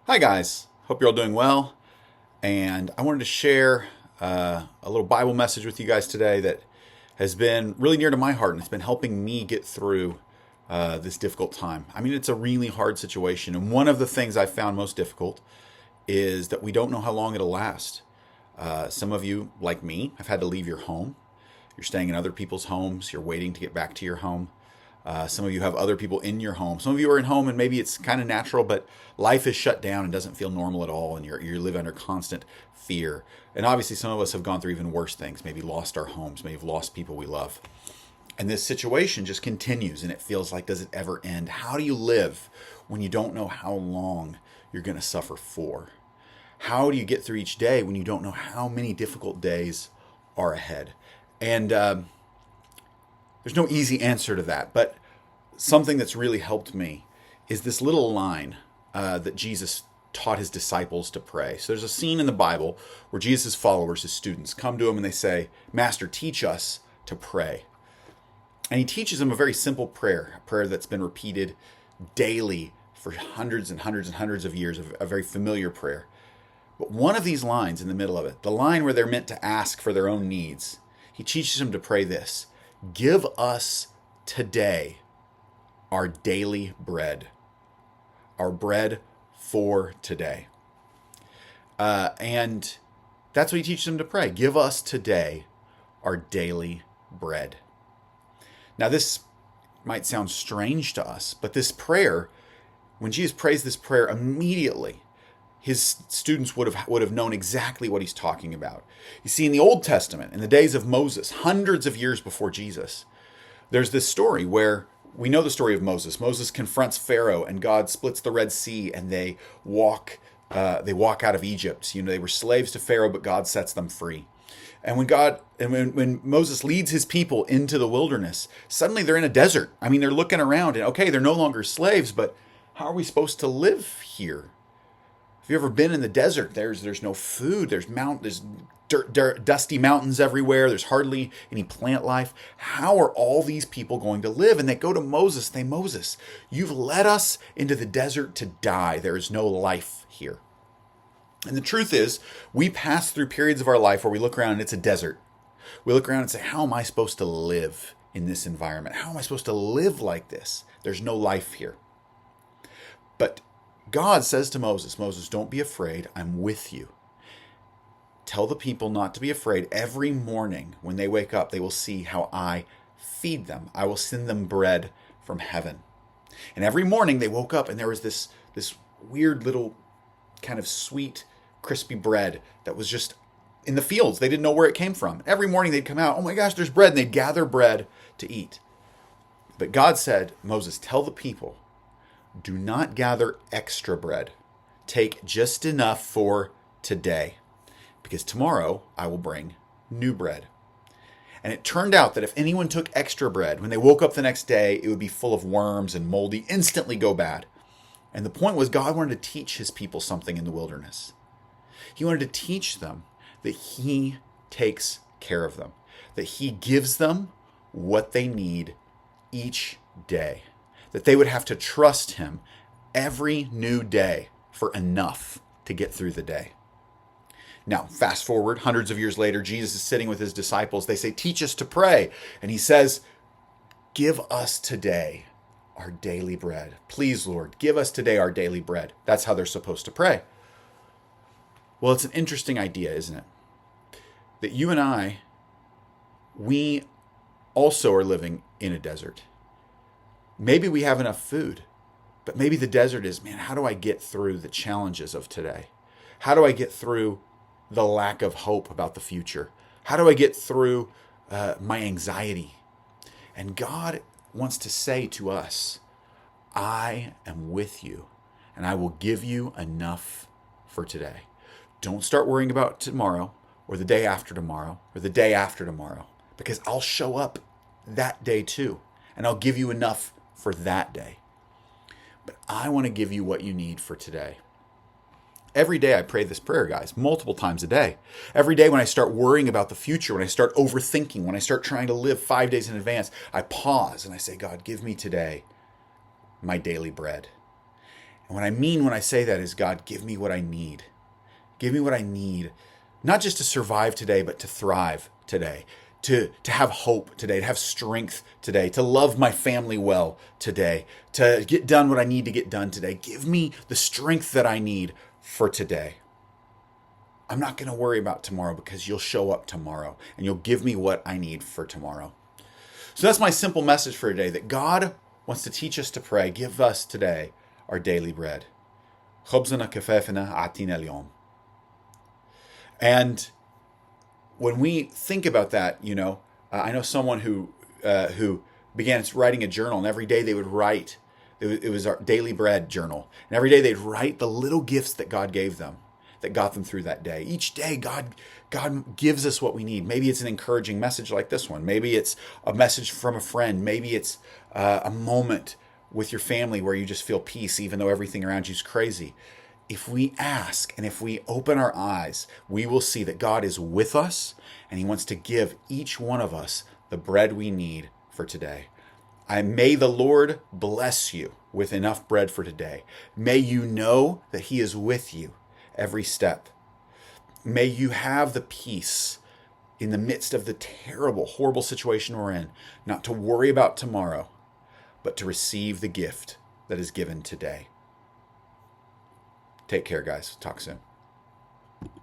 Hi, guys. Hope you're all doing well. And I wanted to share a little Bible message with you guys today that has been really near to my heart and it's been helping me get through this difficult time. I mean, it's a really hard situation. And one of the things I found most difficult is that we don't know how long it'll last. Some of you, like me, have had to leave your home. You're staying in other people's homes. You're waiting to get back to your home. Some of you have other people in your home. Some of you are in home and maybe it's kind of natural, but life is shut down and doesn't feel normal at all, and you live under constant fear. And obviously, some of us have gone through even worse things. Maybe lost our homes. Maybe have lost people we love. And this situation just continues, and it feels like, does it ever end? How do you live when you don't know how long you're going to suffer for? How do you get through each day when you don't know how many difficult days are ahead? And there's no easy answer to that, but something that's really helped me is this little line that Jesus taught his disciples to pray. So there's a scene in the Bible where Jesus' followers, his students, come to him and they say, "Master, teach us to pray." And he teaches them a very simple prayer, a prayer that's been repeated daily for hundreds and hundreds and hundreds of years, a very familiar prayer. But one of these lines in the middle of it, the line where they're meant to ask for their own needs, he teaches them to pray this: "Give us today our daily bread, our bread for today." And that's what he teaches them to pray. Give us today our daily bread. Now, this might sound strange to us, but this prayer, when Jesus prays this prayer, immediately his students would have known exactly what he's talking about. You see, in the Old Testament, in the days of Moses, hundreds of years before Jesus, there's this story where we know the story of Moses. Moses confronts Pharaoh, and God splits the Red Sea, and they walk out of Egypt. They were slaves to Pharaoh, but God sets them free. And when Moses leads his people into the wilderness, suddenly they're in a desert. I mean, they're looking around, and okay, they're no longer slaves, but how are we supposed to live here? Have you ever been in the desert? There's no food. There's dusty mountains everywhere. There's hardly any plant life. How are all these people going to live? And they go to Moses. Moses, you've led us into the desert to die. There is no life here. And the truth is, we pass through periods of our life where we look around and it's a desert. We look around and say, how am I supposed to live in this environment? How am I supposed to live like this? There's no life here. But God says to Moses, "Moses, don't be afraid. I'm with you. Tell the people not to be afraid. Every morning when they wake up, they will see how I feed them. I will send them bread from heaven." And every morning they woke up and there was this weird little kind of sweet, crispy bread that was just in the fields. They didn't know where it came from. Every morning they'd come out, "Oh my gosh, there's bread," and they'd gather bread to eat. But God said, "Moses, tell the people, do not gather extra bread. Take just enough for today, because tomorrow I will bring new bread." And it turned out that if anyone took extra bread, when they woke up the next day, it would be full of worms and moldy, instantly go bad. And the point was, God wanted to teach his people something in the wilderness. He wanted to teach them that he takes care of them, that he gives them what they need each day, that they would have to trust him every new day for enough to get through the day. Now, fast forward hundreds of years later, Jesus is sitting with his disciples. They say, "Teach us to pray." And he says, "Give us today our daily bread. Please, Lord, give us today our daily bread." That's how they're supposed to pray. Well, it's an interesting idea, isn't it? That you and I, we also are living in a desert. Maybe we have enough food, but maybe the desert is, man, how do I get through the challenges of today? How do I get through the lack of hope about the future? How do I get through my anxiety? And God wants to say to us, "I am with you, and I will give you enough for today." Don't start worrying about tomorrow or the day after tomorrow or the day after tomorrow, because I'll show up that day too, and I'll give you enough for that day. But I want to give you what you need for today. Every day I pray this prayer, guys, multiple times a day. Every day when I start worrying about the future, when I start overthinking, when I start trying to live 5 days in advance, I pause and I say, "God, give me today my daily bread." And what I mean when I say that is, God, give me what I need. Give me what I need, not just to survive today, but to thrive today, to have hope today, to have strength today, to love my family well today, to get done what I need to get done today. Give me the strength that I need for today. I'm not going to worry about tomorrow because you'll show up tomorrow and you'll give me what I need for tomorrow. So that's my simple message for today, that God wants to teach us to pray. Give us today our daily bread. خبزنا كفافنا أعطينا اليوم. And when we think about that, I know someone who began writing a journal, and every day they would write. It was our daily bread journal, and every day they'd write the little gifts that God gave them, that got them through that day. Each day, God gives us what we need. Maybe it's an encouraging message like this one. Maybe it's a message from a friend. Maybe it's a moment with your family where you just feel peace, even though everything around you is crazy. If we ask and if we open our eyes, we will see that God is with us and he wants to give each one of us the bread we need for today. May the Lord bless you with enough bread for today. May you know that he is with you every step. May you have the peace in the midst of the terrible, horrible situation we're in, not to worry about tomorrow, but to receive the gift that is given today. Take care, guys. Talk soon.